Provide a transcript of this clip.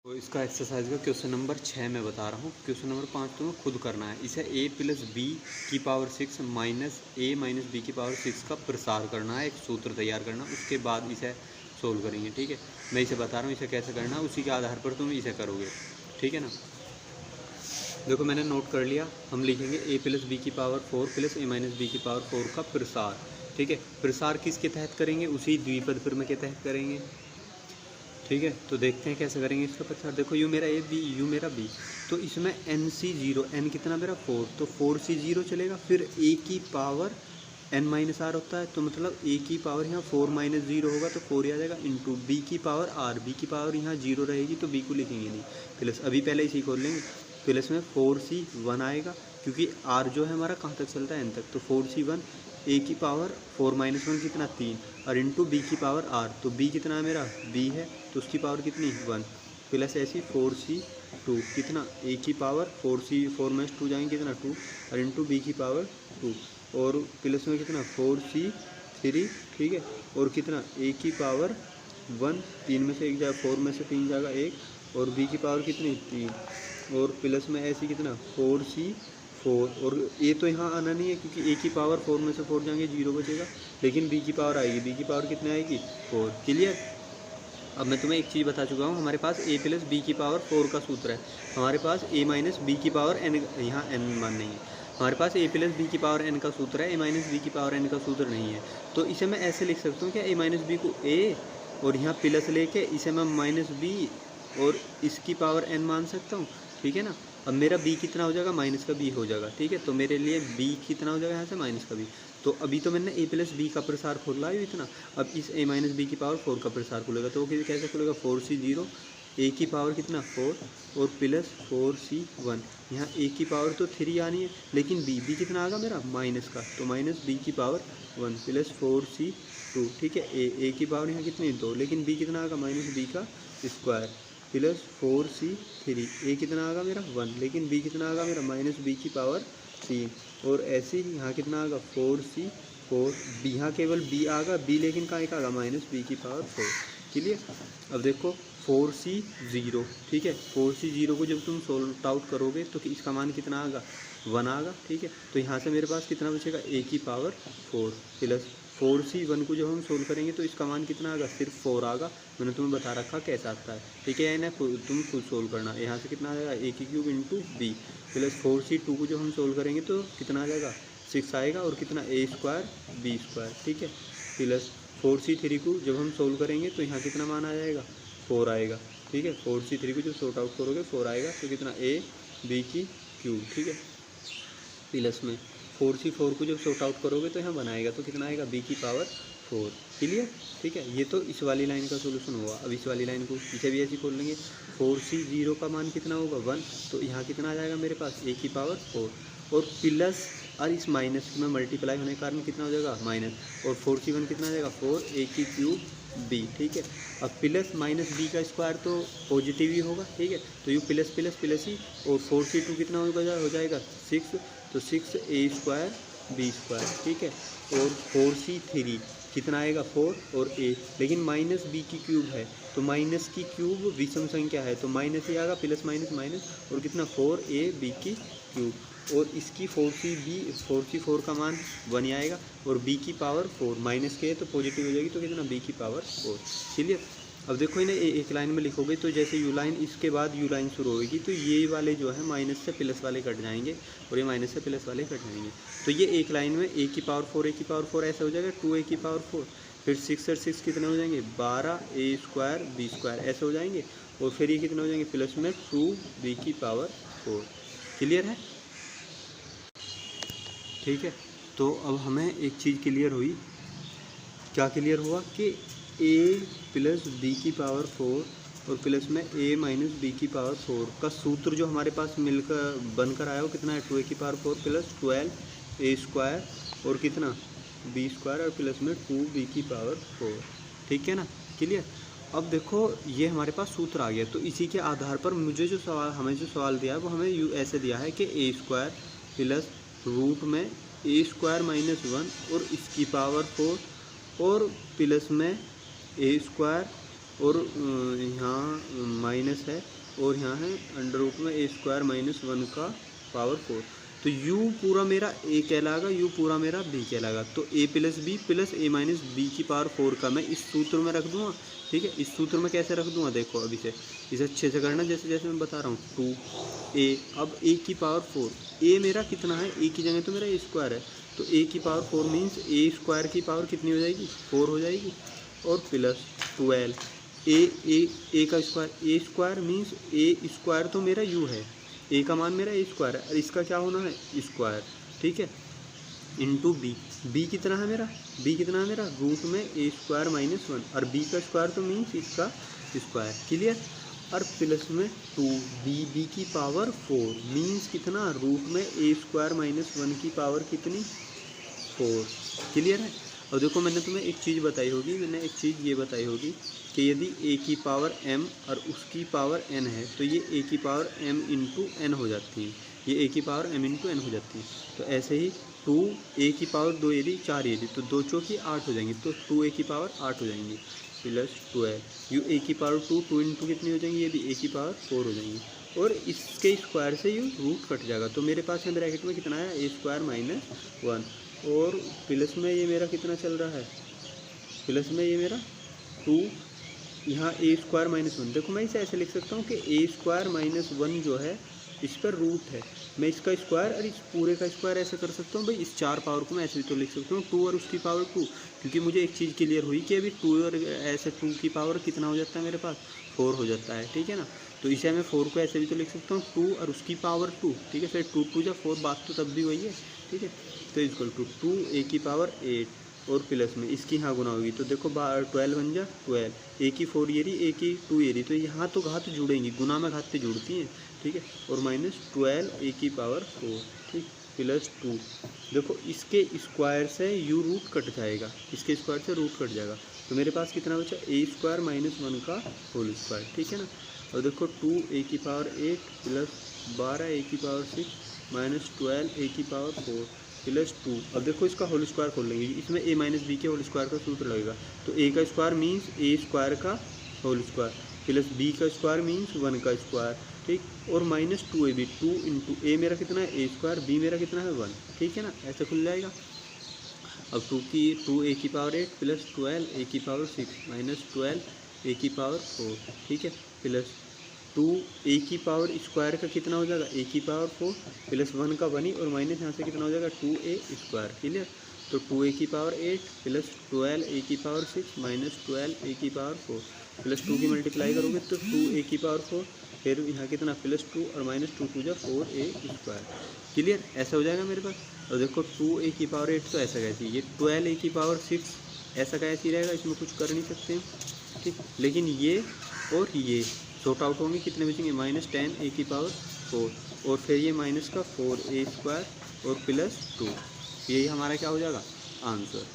तो इसका एक्सरसाइज का क्वेश्चन नंबर 6 में बता रहा हूँ। क्वेश्चन नंबर 5 तुम्हें खुद करना है। इसे a प्लस बी की power 6 minus a minus B की पावर 6 का प्रसार करना है, एक सूत्र तैयार करना, उसके बाद इसे सोल्व करेंगे। ठीक है, मैं इसे बता रहा हूँ इसे कैसे करना है, उसी के आधार पर तुम इसे करोगे। ठीक है ना। देखो मैंने नोट कर लिया। हम लिखेंगे a प्लस बी की power 4 plus a minus B की पावर 4 का प्रसार। ठीक है, प्रसार किसके तहत करेंगे? उसी द्विपद प्रमेय के तहत करेंगे। ठीक है, तो देखते हैं कैसे करेंगे इसका प्रसार। देखो यू मेरा ए, बी, यू मेरा बी, तो इसमें एन सी जीरो, एन कितना मेरा 4, तो 4c0 चलेगा। फिर ए की पावर एन माइनस आर होता है, तो मतलब ए की पावर यहाँ 4 माइनस जीरो होगा तो 4 आ जाएगा, इंटू बी की पावर आर, बी की पावर यहाँ जीरो रहेगी तो बी को लिखेंगे नहीं, प्लस अभी पहले इसी खोल लेंगे, प्लस में 4c1 आएगा, क्योंकि आर जो है हमारा कहाँ तक चलता है? एन तक, तो 4c1 ए की पावर 4 माइनस वन कितना 3, और इंटू बी की पावर आर, तो बी कितना है मेरा? बी है, तो उसकी पावर कितनी? 1, प्लस ऐसी 4c2 कितना? ए की पावर 4 में 2 जाएंगे कितना? 2, और इंटू बी की पावर 2, और प्लस में कितना? 4c3। ठीक है, और कितना? ए की पावर 1, 3 में से 1 जाएगा, 4 में से 3 जाएगा 1, और बी की पावर कितनी? 3, और प्लस में ऐसी कितना? 4c4, और ए तो यहाँ आना नहीं है क्योंकि ए की पावर 4 में से 4 जाएंगे 0 बचेगा, लेकिन बी की पावर आएगी, बी की पावर कितनी आएगी? 4। क्लियर। अब मैं तुम्हें एक चीज़ बता चुका हूँ, हमारे पास a प्लस बी की पावर 4 का सूत्र है, हमारे पास a माइनस बी की पावर n, यहाँ n मान नहीं है, हमारे पास a प्लस बी की पावर n का सूत्र है, a माइनस बी की पावर n का सूत्र नहीं है। तो इसे मैं ऐसे लिख सकता हूँ क्या? a माइनस बी को a और यहाँ प्लस लेके इसे मैं माइनस बी और इसकी पावर n मान सकता हूँ। ठीक है ना। अब मेरा b कितना हो जाएगा? माइनस का b हो जाएगा। ठीक है, तो मेरे लिए b कितना हो जाएगा यहाँ से? माइनस का b। तो अभी तो मैंने a प्लस बी का प्रसार खोला है इतना, अब इस a माइनस बी की पावर 4 का प्रसार खोलेगा, तो वो कैसे खोलेगा? 4c0, a की पावर कितना? 4, और प्लस 4c1, यहाँ a की पावर तो 3 आनी है, लेकिन b कितना आएगा मेरा? माइनस का, तो माइनस b की पावर 1 प्लस 4c2। ठीक है, a की पावर यहाँ कितनी? 2, लेकिन b कितना आएगा? माइनस b का स्क्वायर प्लस 4c3, ए कितना आएगा मेरा? 1, लेकिन बी कितना आएगा मेरा? माइनस बी की पावर 3, और ऐसे ही यहाँ कितना आएगा? 4c4, बी यहाँ केवल बी आएगा, बी लेकिन कहाँ एक आएगा? माइनस बी की पावर 4। क्लियर। अब देखो 4c0, ठीक है, 4c0 को जब तुम सोल्व आउट करोगे तो इसका मान कितना आएगा? 1 आएगा। ठीक है, तो यहाँ से मेरे पास कितना बचेगा? ए की पावर 4 प्लस 4c1 को जब हम सोल्व करेंगे तो इसका मान कितना आएगा? सिर्फ 4 आएगा। मैंने तुम्हें बता रखा कैसा आता है। ठीक है ना, तुम खुद सोल्व करना। यहाँ से कितना आ जाएगा? ए की cube into B plus 4c2 को जब हम सोल्व करेंगे तो कितना आ जाएगा? 6 आएगा, और कितना? ए स्क्वायर बी स्क्वायर। ठीक है, प्लस 4c3 को जब हम सोल्व करेंगे तो यहाँ कितना मान आ जाएगा? 4 आएगा। ठीक है, 4c3 को जब सॉर्ट आउट करोगे 4 आएगा, तो कितना? ए बी की क्यूब। ठीक है, प्लस में 4c4 को जब सॉर्ट आउट करोगे तो यहाँ बनाएगा, तो कितना आएगा? बी की पावर 4। क्लियर। ठीक है, ये तो इस वाली लाइन का सोल्यूशन हुआ। अब इस वाली लाइन को इसे भी ऐसे खोल लेंगे। 4c0 का मान कितना होगा? 1, तो यहाँ कितना आ जाएगा मेरे पास? ए की पावर 4, और प्लस और इस माइनस में मल्टीप्लाई होने के कारण कितना हो जाएगा? माइनस, और 4c1 कितना आ जाएगा? 4, ए की क्यूब बी। ठीक है, अब प्लस माइनस बी का स्क्वायर तो पॉजिटिव ही होगा। ठीक है, तो यू प्लस प्लस प्लस ही, और 4c2 कितना हो जाएगा? 6, तो 6 ए स्क्वायर बी स्क्वायर। ठीक है, और 4c3 कितना आएगा? 4 और a, लेकिन माइनस बी की क्यूब है, तो माइनस की क्यूब विषम संख्या है तो माइनस ही आएगा, प्लस माइनस माइनस, और कितना? 4a बी की क्यूब, और इसकी 4c4 का मान 1 ही आएगा, और b की पावर 4, माइनस के है तो पॉजिटिव हो जाएगी, तो कितना? b की पावर 4। क्लियर। अब देखो इन्हें एक लाइन में लिखोगे तो जैसे यू लाइन, इसके बाद यू लाइन शुरू होगी, तो ये वाले जो है माइनस से प्लस वाले कट जाएंगे, और ये माइनस से प्लस वाले कट जाएंगे, तो ये एक लाइन में ए की पावर 4, ए की पावर 4 ऐसे हो जाएगा, 2a की पावर 4, फिर 6 और 6 कितने हो जाएंगे? 12 ए स्क्वायर बी स्क्वायर ऐसे हो जाएंगे, और फिर ये कितने हो जाएंगे? प्लस में 2b की पावर 4। क्लियर है। ठीक है, तो अब हमें एक चीज़ क्लियर हुई। क्या क्लियर हुआ? कि a प्लस बी की पावर 4 और प्लस में a माइनस बी की पावर 4 का सूत्र जो हमारे पास मिलकर बनकर आया वो कितना है? 2a की पावर 4 प्लस 12 ए स्क्वायर, और कितना? बी स्क्वायर, और प्लस में 2b की पावर 4। ठीक है ना। क्लियर। अब देखो ये हमारे पास सूत्र आ गया, तो इसी के आधार पर हमें जो सवाल दिया है वो हमें ऐसे दिया है कि ए स्क्वायर प्लस रूट में ए स्क्वायर माइनस 1 और इसकी पावर 4, और प्लस में ए स्क्वायर और यहाँ माइनस है और यहाँ है अंडर रूट में a² माइनस 1 का पावर 4। तो u पूरा मेरा a कहलाएगा, u पूरा मेरा b कहलाएगा। तो a plus B plus a minus B की पावर 4 का मैं इस सूत्र में रख दूँगा। ठीक है, इस सूत्र में कैसे रख दूँगा देखो, अभी से इसे अच्छे से करना जैसे जैसे मैं बता रहा हूँ। 2a, अब a की पावर 4, a मेरा कितना है, a की जगह तो मेरा a² है, तो a की पावर 4 मीन्स a² की पावर कितनी हो जाएगी, 4 हो जाएगी। और प्लस 12 a का स्क्वायर, a² मीन्स a² तो मेरा u है, a का मान मेरा a² है और इसका क्या होना है, स्क्वायर। ठीक है, इंटू b कितना है मेरा, b कितना है मेरा रूट में a² माइनस 1 और b का स्क्वायर तो मीन्स इसका स्क्वायर। क्लियर, और प्लस में 2b की पावर 4 मीन्स कितना, रूट में a² माइनस 1 की पावर कितनी, 4। क्लियर है। और देखो मैंने तुम्हें एक चीज़ बताई होगी, मैंने एक चीज़ ये बताई होगी कि यदि a की पावर m और उसकी पावर n है तो ये a की पावर m इंटू n हो जाती है, ये a की पावर m इंटू n हो जाती है। तो ऐसे ही 2a की पावर 2 यदि 4 यदि तो 2 चौकी 8 हो जाएंगी, तो 2a की पावर 8 हो जाएंगी प्लस 12 यू a की पावर 2 इंटू कितनी हो जाएंगी, ये भी a की पावर 4 हो जाएंगी। और इसके स्क्वायर से यू रूट कट जाएगा, तो मेरे पास है ब्रैकेट में कितना है, a² माइनस 1 और प्लस में ये मेरा कितना चल रहा है, प्लस में ये मेरा 2 यहाँ a² माइनस 1। देखो मैं इसे ऐसे लिख सकता हूँ कि a² माइनस 1 जो है इस पर रूट है, मैं इसका स्क्वायर और इस पूरे का स्क्वायर ऐसे कर सकता हूँ भाई, इस 4 पावर को मैं ऐसे भी तो लिख सकता हूँ 2 और उसकी पावर 2, क्योंकि मुझे एक चीज़ क्लियर हुई कि अभी 2 और ऐसे 2 की पावर कितना हो जाता है मेरे पास, 4 हो जाता है। ठीक है ना, तो इसे मैं 4 को ऐसे भी तो लिख सकता हूँ 2 और उसकी पावर 2। ठीक है, फिर 2 2 जा 4, बात तो तब भी वही है। ठीक है, तो इक्वल टू 2a की पावर 8 और प्लस में इसकी यहाँ गुना होगी, तो देखो 12 बन जा 12, a की 4 ये रही, a की 2 ये रही, तो यहाँ तो घात जुड़ेंगी, गुना में घात जुड़ती हैं। ठीक है, और माइनस 12 a की पावर 4, ठीक, प्लस 2। देखो इसके स्क्वायर से u रूट कट जाएगा, इसके स्क्वायर से रूट कट जाएगा, तो मेरे पास कितना बचा, a² माइनस 1 का होल स्क्वायर। ठीक है ना, और देखो 2a की पावर 8 प्लस 12 a की पावर 6 माइनस 12 a की पावर 4 प्लस 2। अब देखो इसका होल स्क्वायर खोल लेंगे, इसमें a माइनस बी के होल स्क्वायर का सूत्र लगेगा, तो a का स्क्वायर मीन्स a² का होल स्क्वायर प्लस b का स्क्वायर मीन्स 1 का स्क्वायर। ठीक, और माइनस 2ab, 2 इंटू a मेरा कितना है a², b मेरा कितना है 1। ठीक है ना, ऐसे खुल जाएगा। अब 2a की पावर 8 प्लस 12 a की पावर 6 माइनस 12 a की पावर 4। ठीक है, प्लस 2a की पावर स्क्वायर का कितना हो जाएगा, a की पावर 4 प्लस 1 का 1 ही, और माइनस यहाँ से कितना हो जाएगा 2a²। क्लियर, तो 2a की पावर 8 प्लस 12a की पावर 6 माइनस 12a की पावर 4 प्लस 2 की मल्टीप्लाई करोगे तो 2a की पावर 4, फिर यहाँ कितना प्लस 2 और माइनस 2 2 जा 4a²। क्लियर, ऐसा हो जाएगा मेरे पास। और देखो 2a की पावर 8 तो ऐसा कैसी, ये 12a की पावर 6 ऐसा कैसी रहेगा, इसमें कुछ कर नहीं सकते हैं। ठीक, लेकिन ये और ये शॉर्ट आउट होंगे, कितने बचेंगे, माइनस 10a की पावर 4 और फिर ये माइनस का 4a² और प्लस 2, यही हमारा क्या हो जाएगा आंसर।